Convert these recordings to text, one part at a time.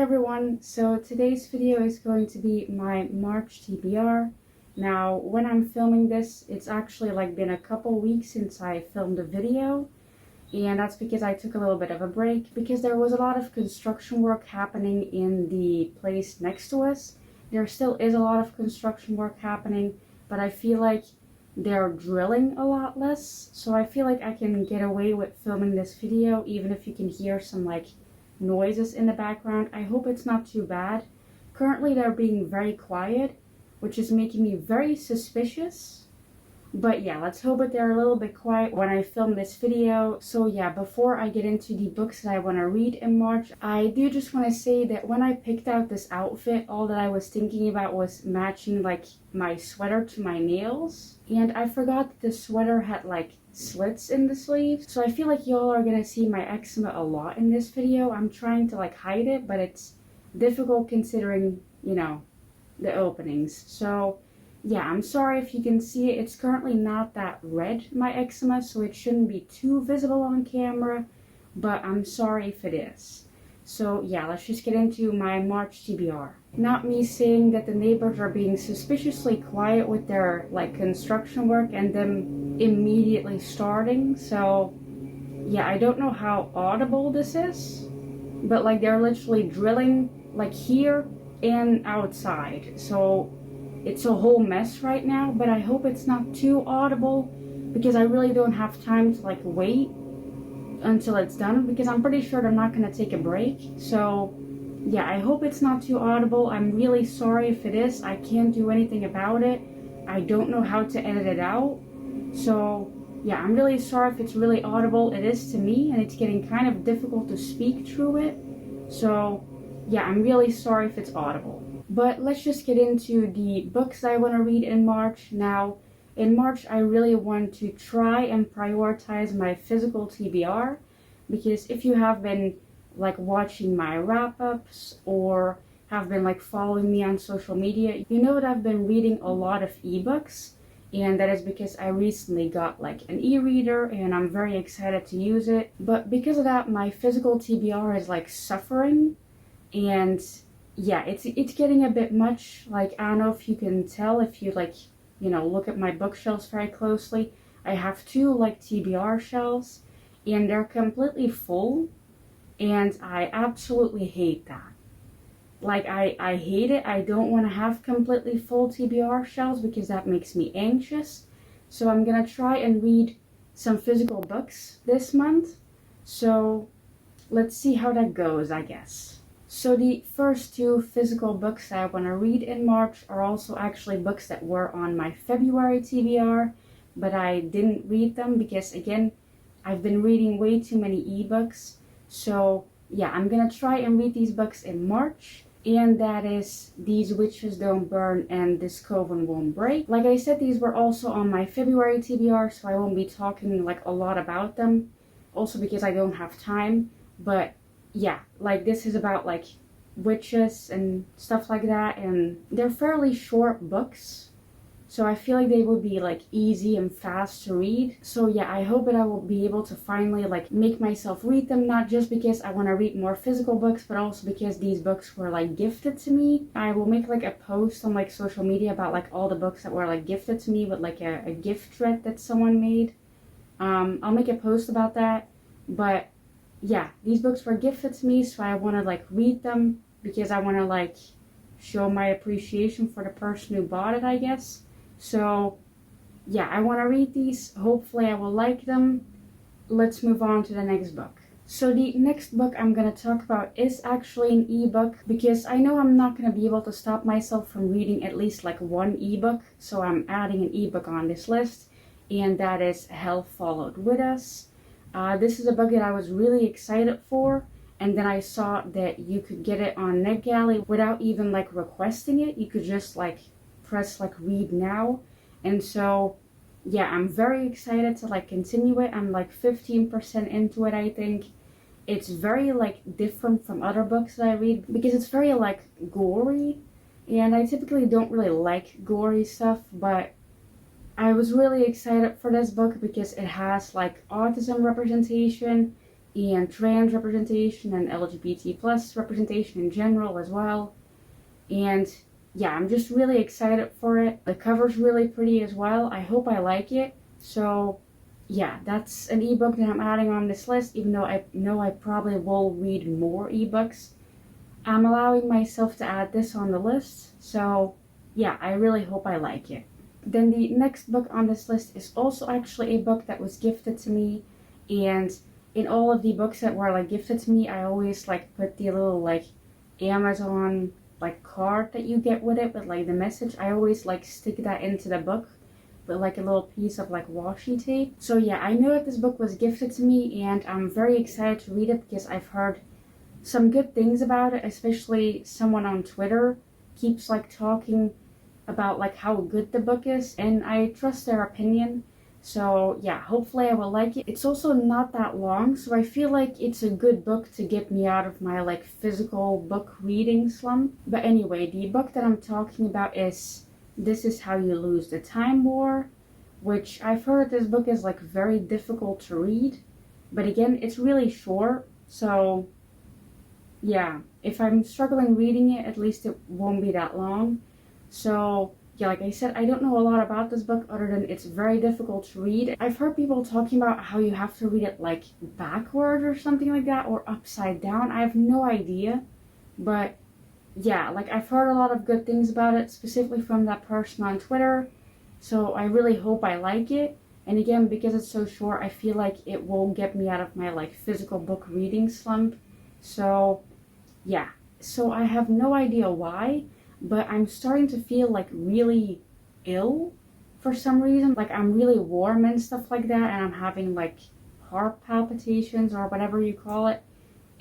everyone, so today's video is going to be my March TBR. Now when I'm filming this, it's actually been a couple weeks since I filmed a video, and that's because I took a little bit of a break because there was a lot of construction work happening in the place next to us. There still is a lot of construction work happening, but I feel like they're drilling a lot less, so I feel like I can get away with filming this video even if you can hear some noises in the background. I hope it's not too bad. Currently they're being very quiet, which is making me very suspicious. But yeah, let's hope that they're a little bit quiet when I film this video. So yeah, before I get into the books that I want to read in March, I do just want to say that when I picked out this outfit, all that I was thinking about was matching my sweater to my nails. And I forgot that the sweater had slits in the sleeves. So I feel like y'all are gonna see my eczema a lot in this video. I'm trying to hide it, but it's difficult considering, the openings. So yeah, I'm sorry if you can see it. It's currently not that red, my eczema, so it shouldn't be too visible on camera, but I'm sorry if it is. So yeah, let's just get into my March TBR. Not me saying that the neighbors are being suspiciously quiet with their construction work and them immediately starting. So yeah, I don't know how audible this is, but they're literally drilling here and outside. So it's a whole mess right now, but I hope it's not too audible because I really don't have time to wait until it's done, because I'm pretty sure they're not going to take a break. So yeah, I hope it's not too audible. I'm really sorry if it is. I can't do anything about it. I don't know how to edit it out. So yeah, I'm really sorry if it's really audible. It is to me, and it's getting kind of difficult to speak through it. So yeah, I'm really sorry if it's audible. But let's just get into the books I want to read in March. Now, in March, I really want to try and prioritize my physical TBR, because if you have been watching my wrap-ups or have been following me on social media, you know that I've been reading a lot of ebooks, and that is because I recently got an e-reader and I'm very excited to use it. But because of that, my physical TBR is suffering, and yeah, it's getting a bit much. I don't know if you can tell if you look at my bookshelves very closely. I have two TBR shelves, and they're completely full, and I absolutely hate that. I hate it. I don't want to have completely full TBR shelves because that makes me anxious. So I'm gonna try and read some physical books this month. So let's see how that goes, I guess. So the first two physical books I want to read in March are also actually books that were on my February TBR, but I didn't read them because, again, I've been reading way too many ebooks. So yeah, I'm gonna try and read these books in March, and that is These Witches Don't Burn and This Coven Won't Break. Like I said, these were also on my February TBR, so I won't be talking a lot about them, also because I don't have time. But yeah, this is about witches and stuff like that, and they're fairly short books, so I feel like they will be easy and fast to read. So yeah, I hope that I will be able to finally make myself read them, not just because I want to read more physical books, but also because these books were gifted to me. I will make a post on social media about all the books that were gifted to me with a gift thread that someone made. I'll make a post about that. But yeah, these books were gifted to me, so I want to read them because I want to show my appreciation for the person who bought it, I guess. So yeah, I want to read these. Hopefully I will like them. Let's move on to the next book. So the next book I'm going to talk about is actually an ebook, because I know I'm not going to be able to stop myself from reading at least one ebook, so I'm adding an ebook on this list, and that is Hell Followed With Us. This is a book that I was really excited for, and then I saw that you could get it on NetGalley without even requesting it. You could just press read now, and so yeah, I'm very excited to continue it. I'm 15% into it, I think. It's very different from other books that I read because it's very gory, and I typically don't really like gory stuff, but I was really excited for this book because it has autism representation, and trans representation and LGBT plus representation in general as well. And yeah, I'm just really excited for it. The cover's really pretty as well. I hope I like it. So yeah, that's an ebook that I'm adding on this list, even though I know I probably will read more ebooks. I'm allowing myself to add this on the list. So yeah, I really hope I like it. Then the next book on this list is also actually a book that was gifted to me. And in all of the books that were like gifted to me, I always like put the little like Amazon like card that you get with it with like the message. I always like stick that into the book with like a little piece of like washi tape. So yeah, I know that this book was gifted to me and I'm very excited to read it because I've heard some good things about it, especially someone on Twitter keeps like talking about like how good the book is, and I trust their opinion. So yeah, hopefully I will like it. It's also not that long, so I feel like it's a good book to get me out of my like physical book reading slump. But anyway, the book that I'm talking about is This Is How You Lose the Time War, which I've heard this book is like very difficult to read. But again, it's really short, so yeah, if I'm struggling reading it, at least it won't be that long. So yeah, like I said, I don't know a lot about this book other than it's very difficult to read. I've heard people talking about how you have to read it like backward or something like that, or upside down. I have no idea. But yeah, like I've heard a lot of good things about it, specifically from that person on Twitter. So I really hope I like it. And again, because it's so short, I feel like it won't get me out of my like physical book reading slump. So yeah, so I have no idea why, but I'm starting to feel like really ill for some reason. Like I'm really warm and stuff like that, and I'm having like heart palpitations or whatever you call it.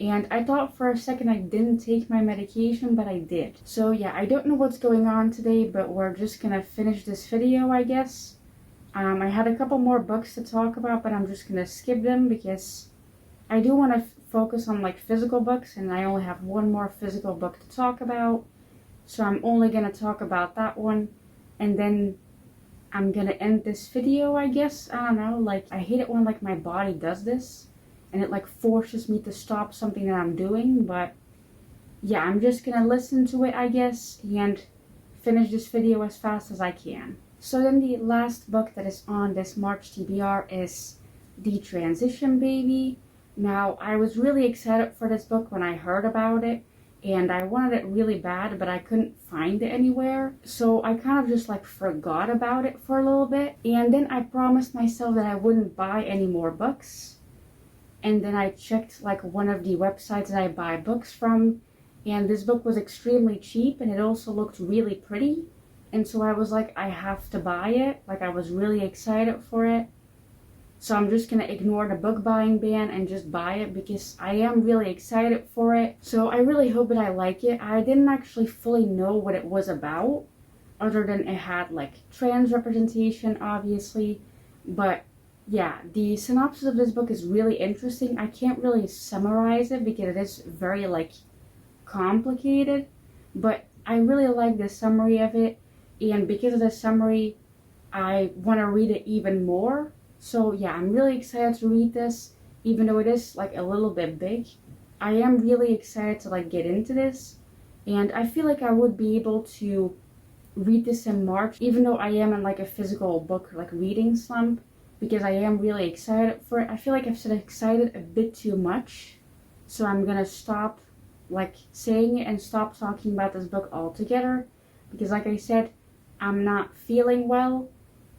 And I thought for a second I didn't take my medication, but I did. So yeah, I don't know what's going on today, but we're just gonna finish this video, I guess. I had a couple more books to talk about, but I'm just gonna skip them because I do want to focus on like physical books, and I only have one more physical book to talk about. So I'm only gonna talk about that one, and then I'm gonna end this video, I guess. I don't know, like I hate it when like my body does this and it like forces me to stop something that I'm doing, but yeah, I'm just gonna listen to it, I guess, and finish this video as fast as I can. So then the last book that is on this March TBR is The Transition Baby. Now, I was really excited for this book when I heard about it, and I wanted it really bad, but I couldn't find it anywhere. So I kind of just like forgot about it for a little bit, and then I promised myself that I wouldn't buy any more books. And then I checked like one of the websites that I buy books from, and this book was extremely cheap, and it also looked really pretty. And so I was like, I have to buy it. Like I was really excited for it. So I'm just gonna ignore the book buying ban and just buy it because I am really excited for it. So I really hope that I like it. I didn't actually fully know what it was about, other than it had like trans representation, obviously. But yeah, the synopsis of this book is really interesting. I can't really summarize it because it is very like complicated, but I really like the summary of it, and because of the summary, I want to read it even more. So yeah, I'm really excited to read this, even though it is like a little bit big. I am really excited to like get into this, and I feel like I would be able to read this in March, even though I am in like a physical book like reading slump, because I am really excited for it. I feel like I've said excited a bit too much, so I'm gonna stop like saying it and stop talking about this book altogether, because like I said, I'm not feeling well,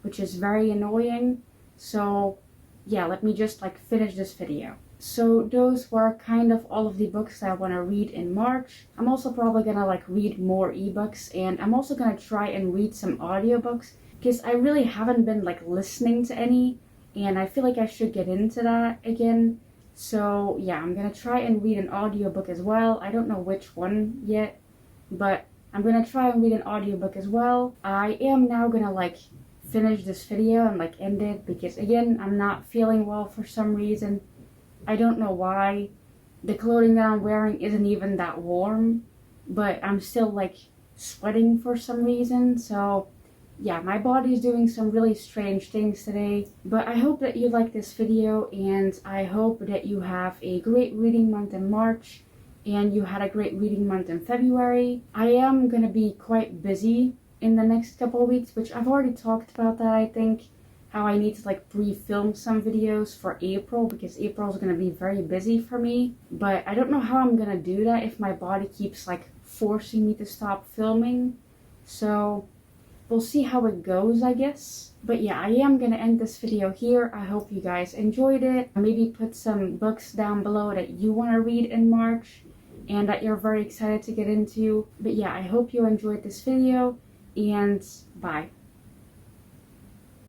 which is very annoying. So yeah, let me just like finish this video. So those were kind of all of the books that I want to read in March. I'm also probably gonna like read more ebooks, and I'm also gonna try and read some audiobooks because I really haven't been like listening to any, and I feel like I should get into that again. So yeah, I'm gonna try and read an audiobook as well. I don't know which one yet, but I'm gonna try and read an audiobook as well. I am now gonna like finish this video and like end it because again, I'm not feeling well for some reason. I don't know why. The clothing that I'm wearing isn't even that warm, but I'm still like sweating for some reason. So yeah, my body is doing some really strange things today. But I hope that you like this video, and I hope that you have a great reading month in March and you had a great reading month in February. I am gonna be quite busy in the next couple of weeks, which I've already talked about that, I think, how I need to like pre-film some videos for April, because April is gonna be very busy for me. But I don't know how I'm gonna do that if my body keeps like forcing me to stop filming. So we'll see how it goes, I guess. But yeah, I am gonna end this video here. I hope you guys enjoyed it. Maybe put some books down below that you want to read in March and that you're very excited to get into. But yeah, I hope you enjoyed this video, and bye.